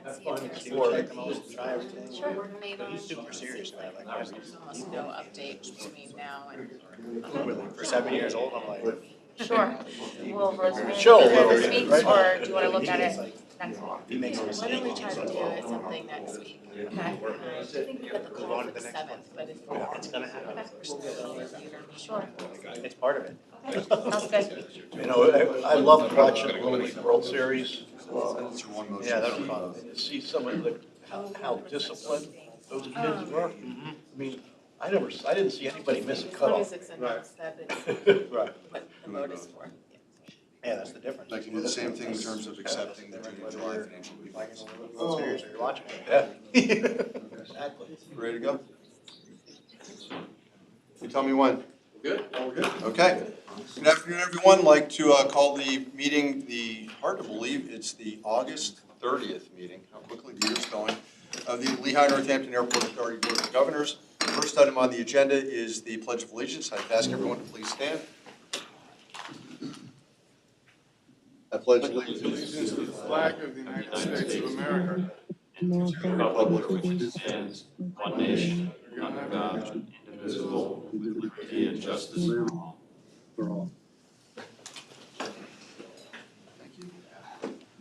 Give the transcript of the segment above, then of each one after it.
and see if there's Before make the most, try everything. sure, maybe He's super serious about it. Like, there's almost no update between now and. for 7 years old, I'm like, Sure. Will Rosemary Chill a be there little this bit, week, right? or do you wanna look at it next he makes a week? Why don't we mistake. try to do it something next week, okay? I think we got the call for the 7th, but if. It's gonna happen. Sure, It's part of it. okay, sounds good. You know, I love watching Little League World Series. Yeah, that'll be fun. To see some of the, how disciplined those kids were. I mean, I didn't see anybody miss a As long as cutoff. it's announced that it's Right. what the vote is for. Yeah, that's the difference. Like you do the same thing in terms of accepting the June and July financial reports. World Series, or you're watching it. Yeah. Exactly. Ready to go? You tell me when. Good, all good. Okay. Good afternoon, everyone. I'd like to call the meeting, hard to believe, it's the August 30th meeting, how quickly the year's going, of the Lehigh Northampton Airport Authority Board of Governors. First item on the agenda is the Pledge of Allegiance. I'd ask everyone to please stand. I pledge allegiance To the flag of the United States of America. Republic for which it stands, one nation, under God, indivisible, with liberty and justice for all.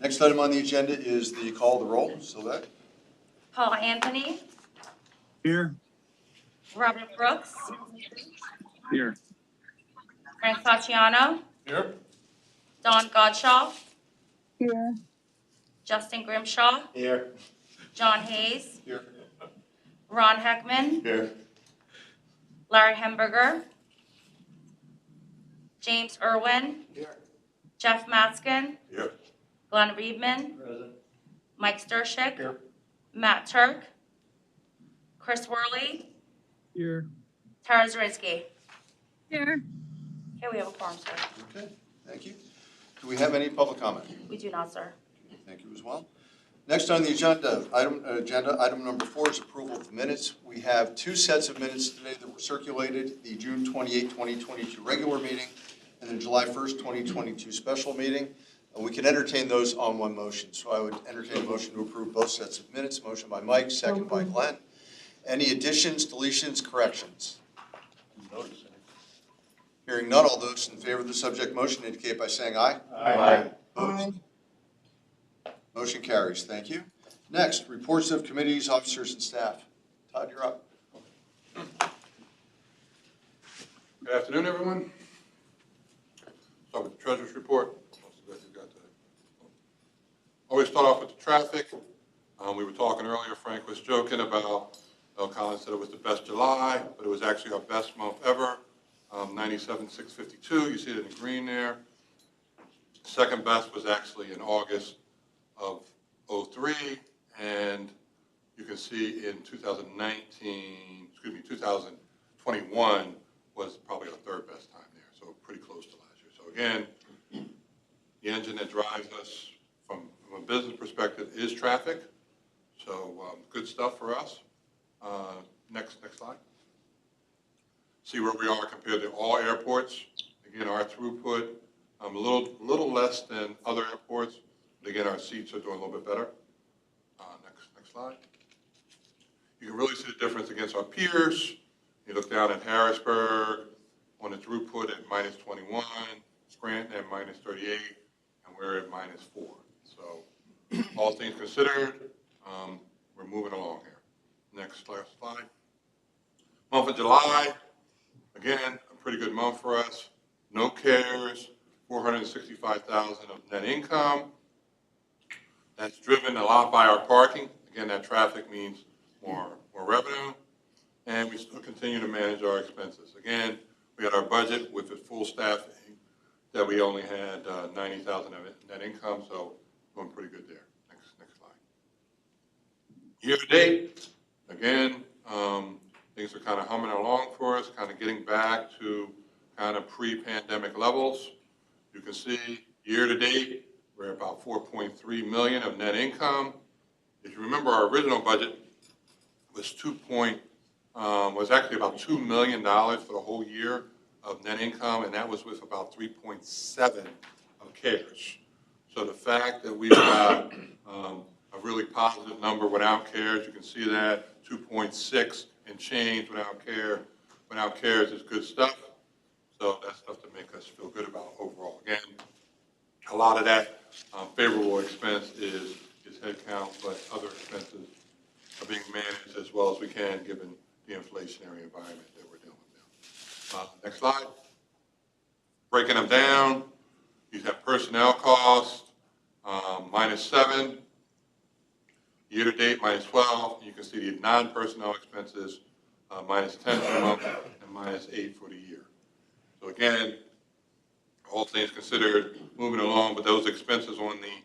Next item on the agenda is the call of the roll. Sylvette? Paul Anthony, Here. Robert Brooks, Here. Frank Facciano, Here. Don Godshaw, Here. Justin Grimshaw, Here. John Hayes, Here. Ron Heckman, Here. Larry Hemberger, James Irwin, Here. Jeff Maskin, Here. Glenn Reedman, Mike Stershik, Here. Matt Turk, Chris Worley, Here. Tara Zarinsky. Here. Okay, we have a quorum, sir. Okay, thank you. Do we have any public comment? We do not, sir. Thank you as well. Next on the agenda, item number 4 is approval of the minutes. We have 2 sets of minutes today that were circulated, the June 28, 2022 regular meeting and the July 1st, 2022 special meeting. And we can entertain those on one motion. So I would entertain a motion to approve both sets of minutes. Motion by Mike, second by Glenn. Any additions, deletions, corrections? Hearing none, all those in favor of the subject motion indicate by saying aye. Aye. Opposed? Motion carries. Thank you. Next, reports of committees, officers, and staff. Todd, you're up. Good afternoon, everyone. Start with the treasurer's report. Always start off with the traffic. We were talking earlier, Frank was joking about, Collins said it was the best July, but it was actually our best month ever. 97,652, you see it in green there. Second best was actually in August of 03, and you can see in 2021 was probably our third best time there, so pretty close to last year. So again, the engine that drives us from a business perspective is traffic, so good stuff for us. Next slide. See where we are compared to all airports. Again, our throughput a little less than other airports, but again, our seats are doing a little bit better. Next slide. You can really see the difference against our peers. You look down at Harrisburg on the throughput at -21, Scranton at -38, and we're at -4. So all things considered, we're moving along here. Next slide. Month of July, again, a pretty good month for us. No cares, 465,000 of net income. That's driven a lot by our parking. Again, that traffic means more revenue. And we still continue to manage our expenses. Again, we had our budget with the full staffing that we only had 90,000 of net income, so doing pretty good there. Next slide. Year to date, again, things are kind of humming along for us, kind of getting back to kind of pre-pandemic levels. You can see year to date, we're at about 4.3 million of net income. If you remember, our original budget was was actually about $2 million for the whole year of net income, and that was with about 3.7 of CARES. So the fact that we've got a really really positive number without CARES. You can see that 2.6 and change without care. Without CARES is good stuff. So that's stuff to make us feel good about overall. Again, a lot of that favorable expense is headcount, but other expenses are being managed as well as we can given the inflationary environment that we're dealing with now. Next slide. Breaking them down, you have personnel costs, -7, year-to-date -12. You can see the non-personnel expenses, -10 for the month and -8 for the year. So again, all things considered, moving along, but those expenses on the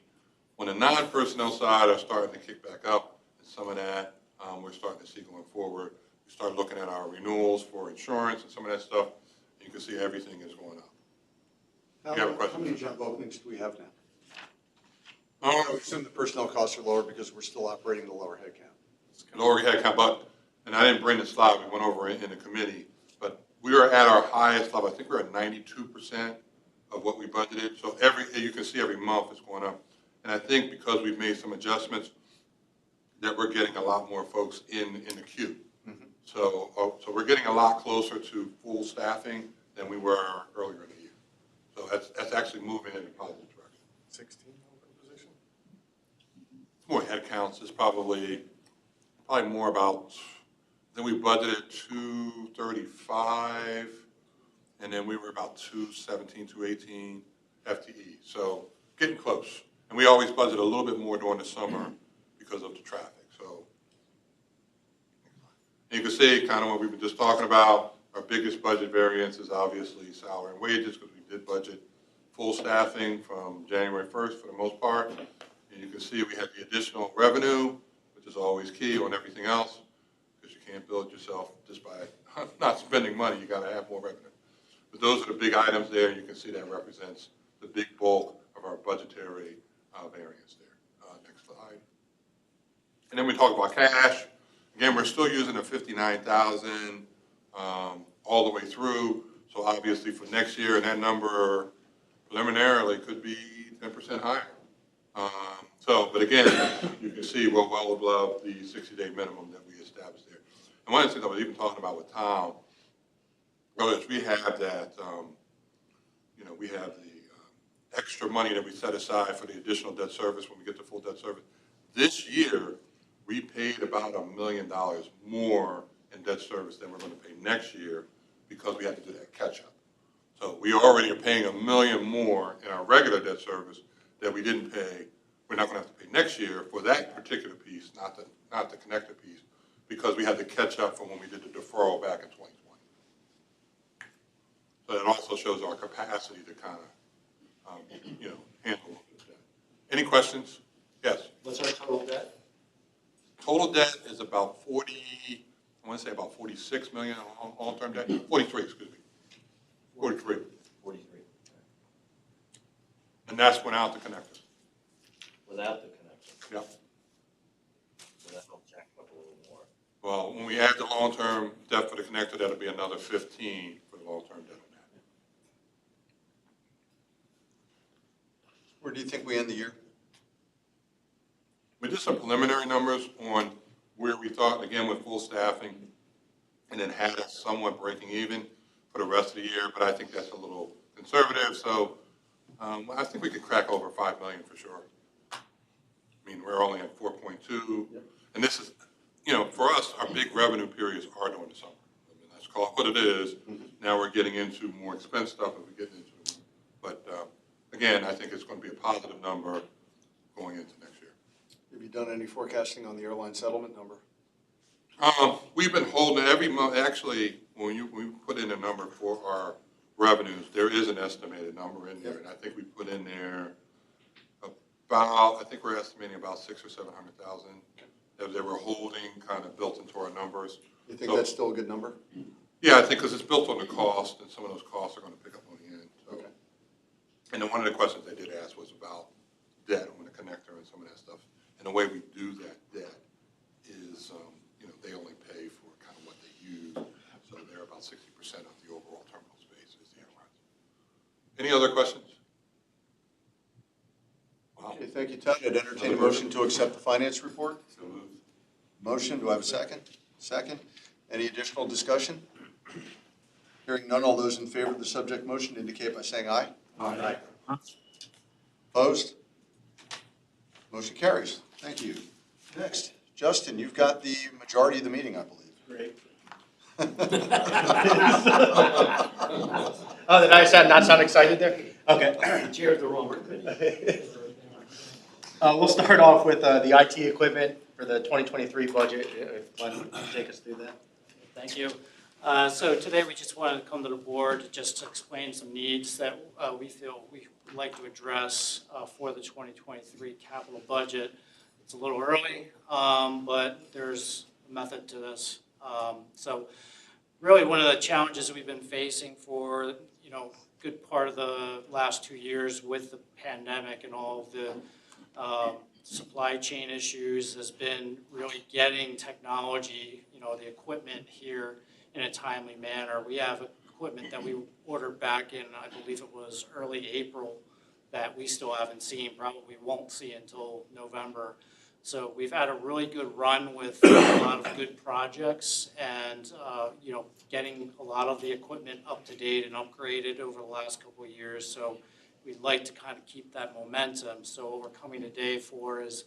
non-personnel side are starting to kick back up. And some of that we're starting to see going forward. We start looking at our renewals for insurance and some of that stuff, and you can see everything is going up. You have a question? How many job openings do we have now? Um, I assume the personnel costs are lower because we're still operating the lower headcount. Lower headcount, but, and I didn't bring the slide, we went over it in the committee, but we are at our highest level. I think we're at 92% of what we budgeted. So you can see every month it's going up. And I think because we've made some adjustments, that we're getting a lot more folks in the queue. Mm-hmm. So we're getting a lot closer to full staffing than we were earlier in the year. So that's actually moving in a positive direction. 16 open position? More headcounts is probably more about, then we budgeted 235, and then we were about 217, 218 FTE. So getting close. And we always budget a little bit more during the summer because of the traffic. So and you can see kind of what we've been just talking about. Our biggest budget variance is obviously salary and wages because we did budget full staffing from January 1st for the most part. And you can see we had the additional revenue, which is always key on everything else because you can't build yourself just by not spending money. You got to have more revenue. But those are the big items there. You can see that represents the big bulk of our budgetary variance there. Next slide. And then we talk about cash. Again, we're still using the 59,000 all the way through. So obviously for next year, and that number preliminarily could be 10% higher. But again, you can see we're well above the 60-day minimum that we established there. And one of the things I was even talking about with Tom is we have that, we have the extra money that we set aside for the additional debt service when we get to full debt service. This year, we paid about $1 million more in debt service than we're going to pay next year because we had to do that catch-up. So we already are paying $1 million more in our regular debt service that we didn't pay. We're not going to have to pay next year for that particular piece, not the connector piece, because we had to catch up from when we did the deferral back in 2020. So it also shows our capacity to kind of, handle that. Any questions? Yes. What's our total debt? Total debt is about 46 million on long-term debt. 43, excuse me. 43. 43. And that's without the connector. Without the connection. Yep. So that'll jack up a little more. Well, when we add the long-term debt for the connector, that'll be another 15 for the long-term debt on that. Where do you think we end the year? We did some preliminary numbers on where we thought, again, with full staffing, and then had us somewhat breaking even for the rest of the year, but I think that's a little conservative, so I think we could crack over 5 million for sure. I mean, we're only at 4.2, and this is, for us, our big revenue periods are during the summer. I mean, let's call it what it is. Now we're getting into more expense stuff as we get into it. But again, I think it's going to be a positive number going into next year. Have you done any forecasting on the airline settlement number? We've been holding every month. Actually, when we put in a number for our revenues, there is an estimated number in there, and I think we put in there about, I think we're estimating about 600,000 or 700,000 that they were holding, kind of built into our numbers. You think that's still a good number? Yeah, I think because it's built on the cost, and some of those costs are going to pick up on the end. So. Okay. And then one of the questions they did ask was about debt on the connector and some of that stuff. And the way we do that debt is, they only pay for kind of what they use. So they're about 60% of the overall terminal space is the airlines. Any other questions? Wow. Okay, thank you, Todd. I'd entertain a motion motion to accept the finance report? So moved. Motion, do I have a second? Second. Any additional discussion? Hearing none, all those in favor of the subject motion indicate by saying aye. Aye. Opposed? Motion carries. Thank you. Next, Justin, you've got the majority of the meeting, I believe. Great. Oh, did I not sound excited there? Okay. Chair of the wrong committee. We'll start off with the IT equipment for the 2023 budget. If Glenn would take us through that. Thank you. So today we just wanted to come to the board just to explain some needs that we feel we would like to address for the 2023 capital budget. It's a little early, but there's a method to this. So really one of the challenges we've been facing for, good part of the last 2 years with the pandemic and all of the supply chain issues has been really getting technology, the equipment here in a timely manner. We have equipment that we ordered back in, I believe it was early April, that we still haven't seen, probably won't see until November. So we've had a really good run with a lot of good projects and, getting a lot of the equipment up to date and upgraded over the last couple of years. So we'd like to kind of keep that momentum. So what we're coming today for is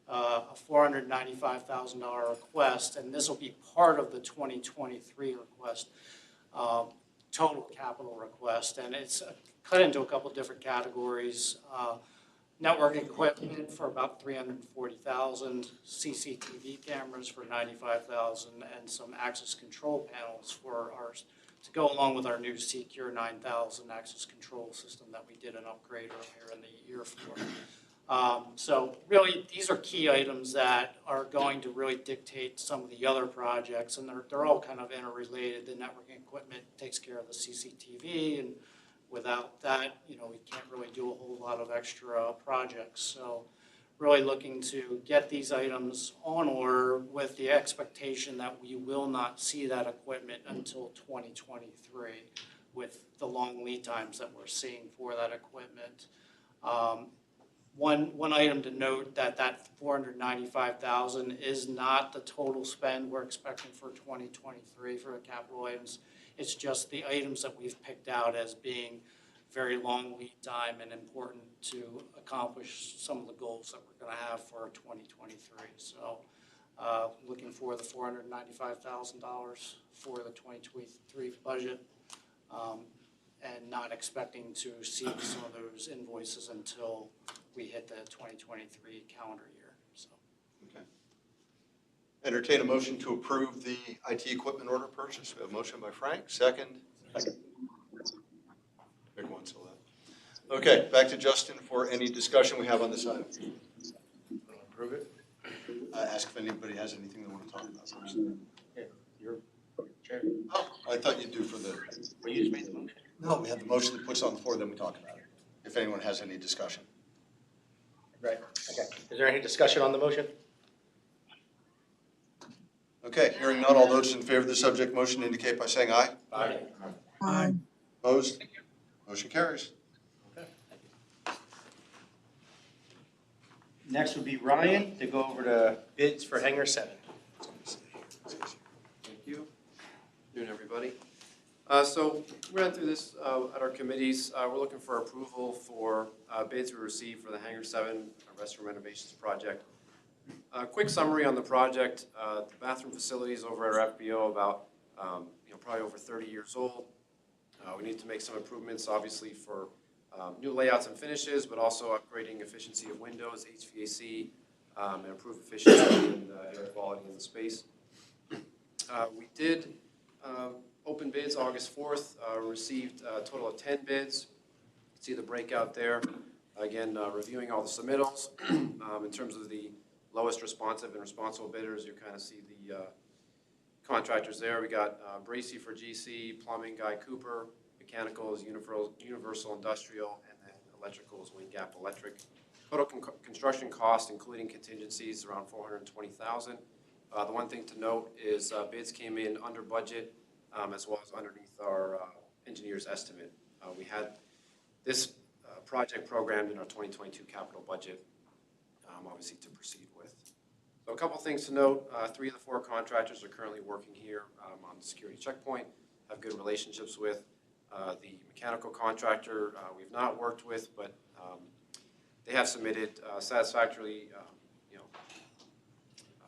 a $495,000 request, and this will be part of the 2023 request, total capital request, and it's cut into a couple different categories. Network equipment for about $340,000, CCTV cameras for $95,000, and some access control panels for ours to go along with our new Secure 9000 access control system that we did an upgrade earlier in the year for. So really, these are key items that are going to really dictate some of the other projects, and they're all kind of interrelated. The networking equipment takes care of the CCTV, and without that, we can't really do a whole lot of extra projects. So really looking to get these items on order with the expectation that we will not see that equipment until 2023 with the long lead times that we're seeing for that equipment. One item to note that $495,000 is not the total spend we're expecting for 2023 for the capital items. It's just the items that we've picked out as being very long lead time and important to accomplish some of the goals that we're going to have for 2023. So looking for the $495,000 for the 2023 budget, and not expecting to see some of those invoices until we hit the 2023 calendar year. So. Okay. Entertain a motion to approve the IT equipment order purchase. We have a motion by Frank, second. Big one still left. Okay, back to Justin for any discussion we have on this item. Approve it. Ask if anybody has anything they want to talk about first. Yeah, you're chair. Oh, I thought you'd do for the, Well, you just made the motion. no, we have the motion that puts on the floor, then we talk about it. If anyone has any discussion. Right, okay. Is there any discussion on the motion? Okay, hearing none, all those in favor of the subject motion indicate by saying aye. Aye. Aye. Opposed? Motion carries. Next would be Ryan to go over the bids for Hangar 7. Thank you. Good afternoon, everybody. So we ran through this at our committees. We're looking for approval for bids we received for the Hangar 7 restroom renovations project. Quick summary on the project. The bathroom facilities over at our FBO about probably over 30 years old. We need to make some improvements, obviously, for new layouts and finishes, but also upgrading efficiency of windows, HVAC, and improve efficiency and air quality in the space. We did open bids August 4th, received a total of 10 bids. See the breakout there. Again, reviewing all the submittals. In terms of the lowest responsive and responsible bidders, you kind of see the contractors there. We got Bracy for GC, Plumbing, Guy Cooper, Mechanicals, Universal Industrial, and then Electricals, Wind Gap Electric. Total construction cost, including contingencies, around $420,000. The one thing to note is bids came in under budget, as well as underneath our engineer's estimate. We had this project programmed in our 2022 capital budget. obviously to proceed with. So a couple things to note, 3 of the 4 contractors are currently working here on the security checkpoint, have good relationships with. The mechanical contractor we've not worked with, but they have submitted satisfactorily,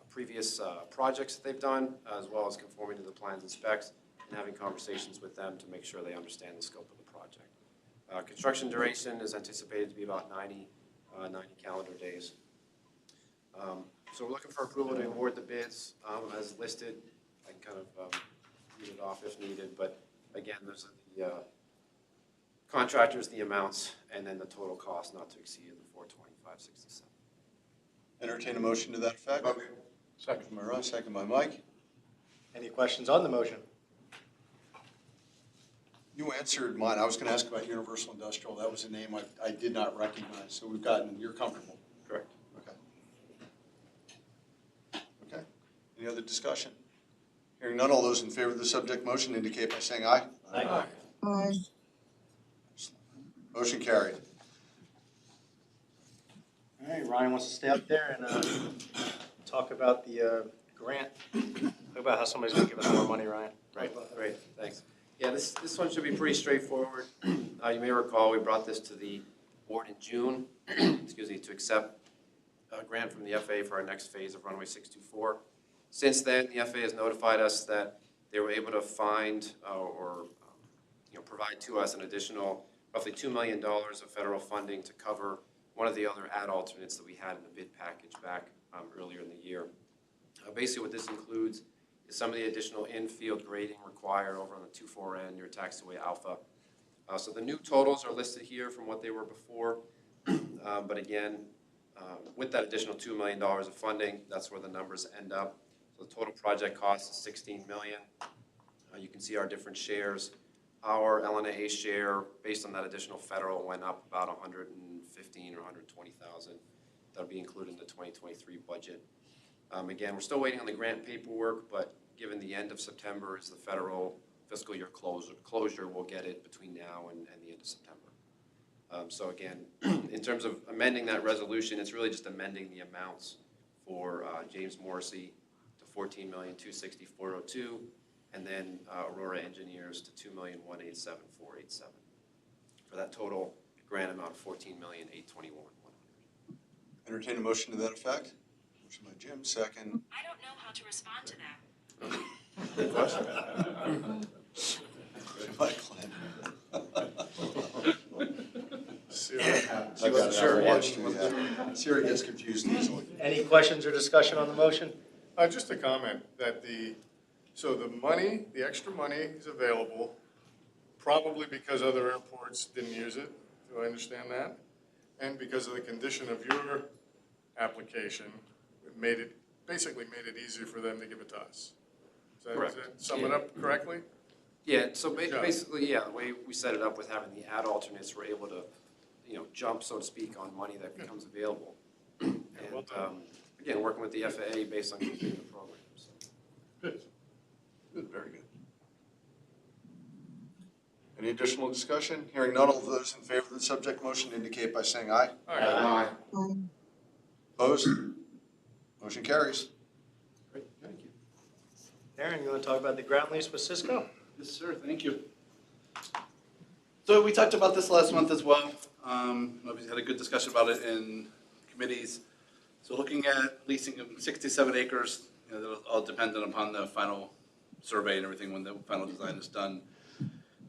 previous projects that they've done, as well as conforming to the plans and specs, and having conversations with them to make sure they understand the scope of the project. Construction duration is anticipated to be about 90 calendar days. So we're looking for approval to award the bids as listed. I can kind of read it off if needed, but again, there's the contractors, the amounts, and then the total cost not to exceed the $425.67. Entertain a motion to that effect? Second by Russ, second by Mike. Any questions on the motion? You answered mine. I was going to ask about Universal Industrial. That was a name I did not recognize. So we've gotten, you're comfortable. Correct. Okay. Any other discussion? Hearing none, all those in favor of the subject motion indicate by saying aye. Aye. Aye. Motion carried. All right, Ryan wants to stay up there and talk about the grant. Talk about how somebody's gonna give us more money, Ryan. Right, great, thanks. Yeah, this one should be pretty straightforward. You may recall, we brought this to the board in June, excuse me, to accept a grant from the FAA for our next phase of runway 624. Since then, the FAA has notified us that they were able to find or provide to us an additional roughly $2 million of federal funding to cover one of the other ad alternates that we had in the bid package back earlier in the year. Basically what this includes is some of the additional in-field grading required over on the 24N near taxiway Alpha. So the new totals are listed here from what they were before, but again, with that additional $2 million of funding, that's where the numbers end up. So the total project cost is $16 million. You can see our different shares. Our LNAA share, based on that additional federal, went up about $115,000 or $120,000. That'll be included in the 2023 budget. Again, we're still waiting on the grant paperwork, but given the end of September is the federal fiscal year closure, we'll get it between now and the end of September. So again, in terms of amending that resolution, it's really just amending the amounts for James Morrissey to $14,264,002, and then Aurora Engineers to $2,187,487 for that total grant amount of $14,821,100. Entertain a motion to that effect. Motion by Jim, second. I don't know how to respond to that. Motion by Glenn. Siri gets confused easily. Any questions or discussion on the motion? Just a comment that so the money, the extra money is available, probably because other airports didn't use it. Do I understand that? And because of the condition of your application, it basically made it easier for them to give it to us. Does that sum it up correctly? Yeah, so basically, the way we set it up with having the ad alternates, we're able to, jump, so to speak, on money that becomes available. And again, working with the FAA based on completing the program. So. Good. Good, very good. Any additional discussion? Hearing none, all those in favor of the subject motion indicate by saying aye. Aye. Aye. Opposed? Motion carries. Great, thank you. Aaron, you want to talk about the ground lease with Cisco? Yes, sir, thank you. So we talked about this last month as well. We had a good discussion about it in committees. So looking at leasing of 67 acres, that'll all dependent upon the final survey and everything when the final design is done.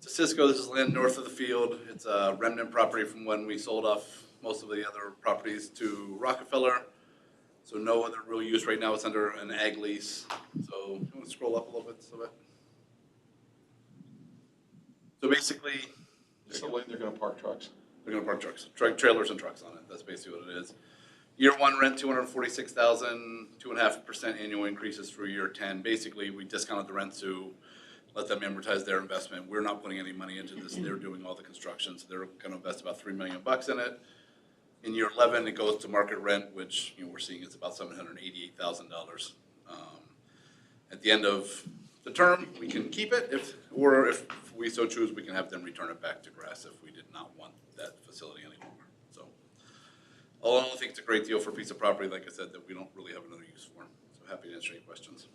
To Cisco, this is land north of the field. It's a remnant property from when we sold off most of the other properties to Rockefeller. So no other real use right now. It's under an ag lease. So I'm going to scroll up a little bit. So basically, It's the land they're going to park trucks. they're going to park trucks, trailers and trucks on it. That's basically what it is. Year one rent, $246,000, 2.5% annual increases through year 10. Basically, we discounted the rent to let them amortize their investment. We're not putting any money into this. They're doing all the construction, so they're going to invest about $3 million in it. In year 11, it goes to market rent, which we're seeing is about $788,000. At the end of the term, we can keep it, if we so choose, we can have them return it back to grass if we did not want that facility anymore. So All in all, I think it's a great deal for a piece of property, like I said, that we don't really have another use for. So happy to answer any questions.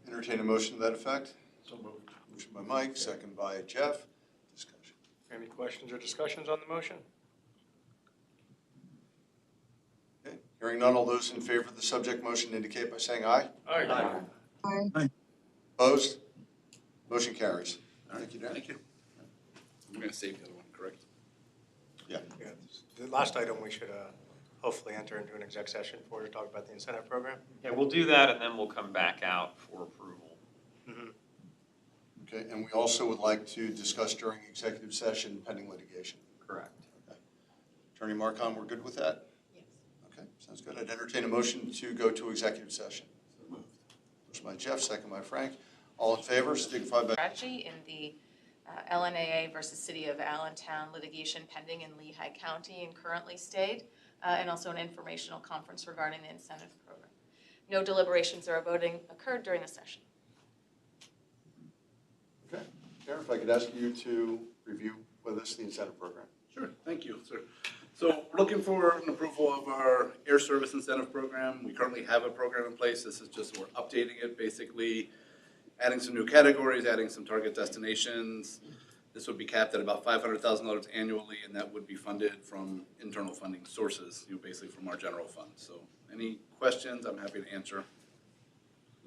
Entertain a motion to that effect. So moved. Motion by Mike, second by Jeff. Discussion. Any questions or discussions on the motion? Okay, hearing none, all those in favor of the subject motion indicate by saying aye. Aye. Opposed? Motion carries. Thank you, Dan. Thank you. I'm going to save the other one, correct? Yeah. Yeah, the last item we should hopefully enter into an exec session for to talk about the incentive program. Yeah, we'll do that and then we'll come back out for approval. Okay, and we also would like to discuss during executive session pending litigation. Correct. Okay. Attorney Marcon, we're good with that? Yes. Okay, sounds good. I'd entertain a motion to go to executive session. Motion by Jeff, second by Frank. All in favor, signify by. Strategy in the LNAA versus City of Allentown litigation pending in Lehigh County and currently stayed, and also an informational conference regarding the incentive program. No deliberations or voting occurred during the session. Okay, Karen, if I could ask you to review with us the incentive program. Sure, thank you, sir. So we're looking for an approval of our air service incentive program. We currently have a program in place. This is just, we're updating it, basically adding some new categories, adding some target destinations. This would be capped at about $500,000 annually, and that would be funded from internal funding sources, basically from our general fund. So any questions, I'm happy to answer.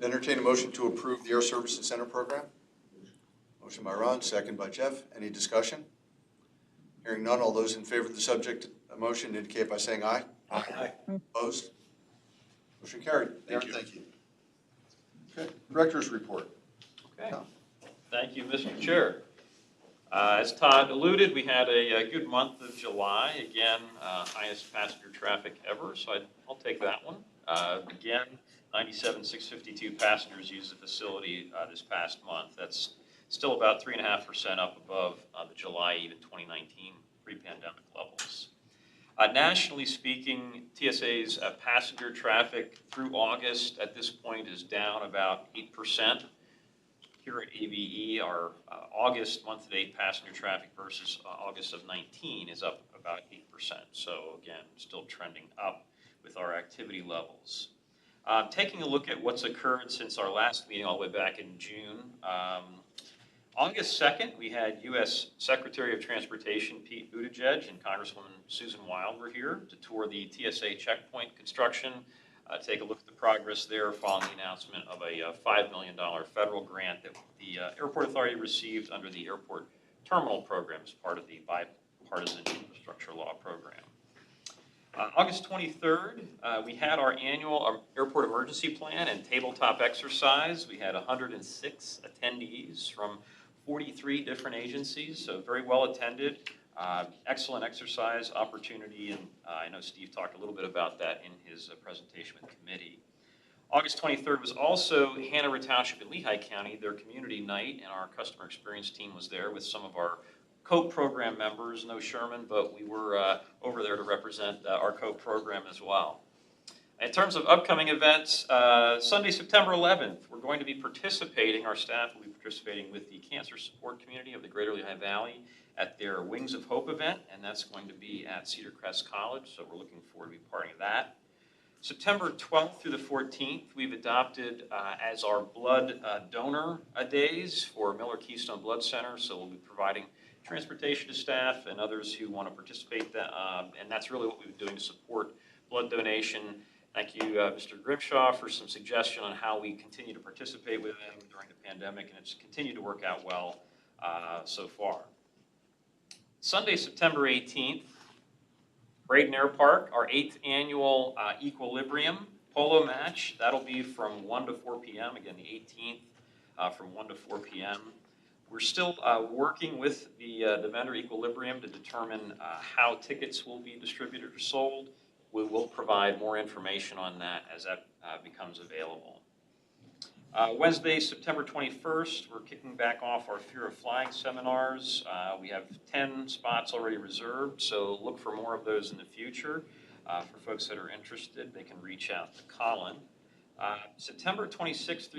Entertain a motion to approve the air service incentive program. Motion by Ron, second by Jeff. Any discussion? Hearing none, all those in favor of the subject motion indicate by saying aye. Aye. Opposed? Motion carried. Thank Aaron, you. Thank you. Okay, Director's report. Okay. Tom. Thank you, Mr. Chair. As Todd alluded, we had a good month of July. Again, highest passenger traffic ever, so I'll take that one. Again, 97,652 passengers used the facility this past month. That's still about 3.5% up above the July, even 2019 pre-pandemic levels. Nationally speaking, TSA's passenger traffic through August at this point is down about 8%. Here at AVE, our August month-to-date passenger traffic versus August of 19 is up about 8%. So again, still trending up with our activity levels. Taking a look at what's occurred since our last meeting all the way back in June. August 2nd, we had U.S. Secretary of Transportation Pete Buttigieg and Congresswoman Susan Wild were here to tour the TSA checkpoint construction, take a look at the progress there following the announcement of a $5 million federal grant that the Airport Authority received under the Airport Terminal Program as part of the Bipartisan Infrastructure Law Program. August 23rd, we had our annual airport emergency plan and tabletop exercise. We had 106 attendees from 43 different agencies, so very well attended. Excellent exercise opportunity, and I know Steve talked a little bit about that in his presentation with the committee. August 23rd was also Hanover Township and Lehigh County, their community night, and our customer experience team was there with some of our COPE program members. No Sherman, but we were over there to represent our COPE program as well. In terms of upcoming events, Sunday, September 11th, we're going to be participating, our staff will be participating with the cancer support community of the Greater Lehigh Valley at their Wings of Hope event, and that's going to be at Cedar Crest College, so we're looking forward to be part of that. September 12th through the 14th, we've adopted as our blood donor days for Miller Keystone Blood Center, so we'll be providing transportation to staff and others who want to participate, and that's really what we've been doing to support blood donation. Thank you, Mr. Grimshaw, for some suggestion on how we continue to participate with them during the pandemic, and it's continued to work out well so far. Sunday, September 18th, Braden Air Park, our 8th annual Equilibrium polo match. That'll be from 1 to 4 p.m. Again, the 18th from 1 to 4 p.m. We're still working with the vendor Equilibrium to determine how tickets will be distributed or sold. We will provide more information on that as that becomes available. Wednesday, September 21st, we're kicking back off our Fear of Flying seminars. We have 10 spots already reserved, so look for more of those in the future. For folks that are interested, they can reach out to Colin. September 26th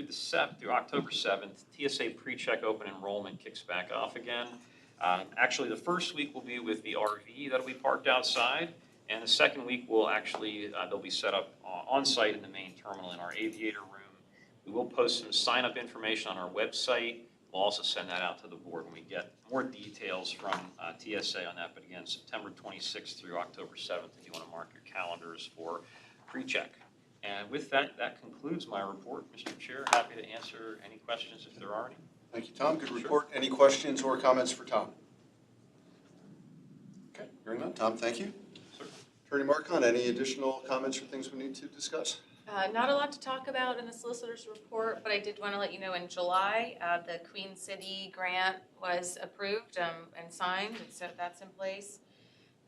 through October 7th, TSA pre-check open enrollment kicks back off again. Actually, the first week will be with the RV that'll be parked outside, And the second week will actually, they'll be set up on-site in the main terminal in our aviator room. We will post some sign-up information on our website. We'll also send that out to the board when we get more details from TSA on that. But again, September 26th through October 7th, if you want to mark your calendars for pre-check. And with that, that concludes my report. Mr. Chair, happy to answer any questions if there are any. Thank you, Tom. Good report. Any questions or comments for Tom? Okay, hearing none. Tom, thank you. Sir. Attorney Marcon, any additional comments or things we need to discuss? Not a lot to talk about in the solicitor's report, but I did want to let you know in July, the Queen City grant was approved and signed, and so that's in place.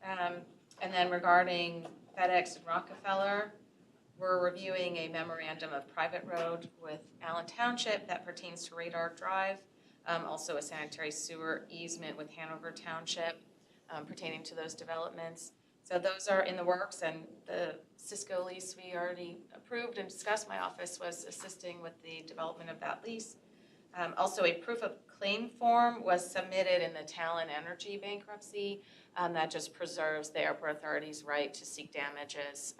And then regarding FedEx and Rockefeller, we're reviewing a memorandum of private road with Allen Township that pertains to Radar Drive, also a sanitary sewer easement with Hanover Township pertaining to those developments. So those are in the works, and the Cisco lease we already approved and discussed. My office was assisting with the development of that lease. Also, a proof of claim form was submitted in the Talon Energy bankruptcy. That just preserves the airport authority's right to seek damages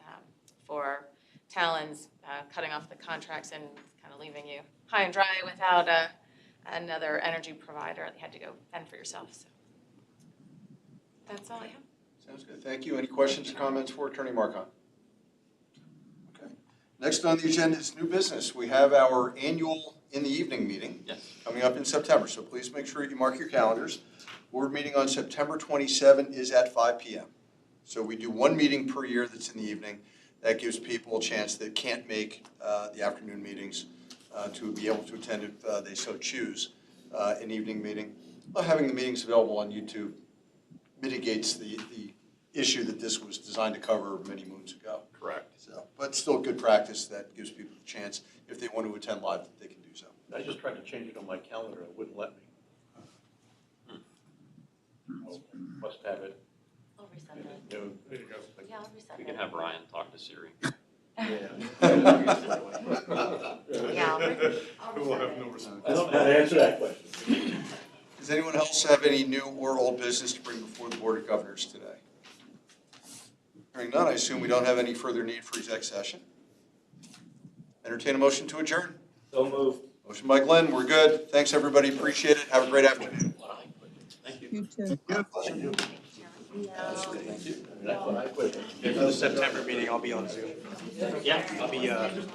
for Talon's cutting off the contracts and kind of leaving you high and dry without another energy provider. You had to go fend for yourself. So that's all I have. Sounds good. Thank you. Any questions or comments for Attorney Marcon? Okay. Next on the agenda is new business. We have our annual in the evening meeting coming up in September, so please make sure you mark your calendars. Board meeting on September 27 is at 5 p.m. So we do one meeting per year that's in the evening. That gives people a chance that can't make the afternoon meetings to be able to attend if they so choose an evening meeting. Well, having the meetings available on YouTube mitigates the issue that this was designed to cover many moons ago. Correct. So, but still good practice that gives people a chance, if they want to attend live, that they can do so. I just tried to change it on my calendar, it wouldn't let me. Oh, must have it. I'll reset that. at noon. There you go. Yeah, I'll reset We that. can have Ryan talk to Siri. Yeah, I'll We'll reset have it. no response. I don't know how to answer that question. Does anyone else have any new or old business to bring before the Board of Governors today? Hearing none, I assume we don't have any further need for exec session. Entertain a motion to adjourn. So moved. Motion by Glenn, we're good. Thanks, everybody, appreciate it. Have a great afternoon. Thank you. You too. Pleasure. No. Thank you. That's what I quit. For the September meeting, I'll be on Zoom. Yeah. I'll be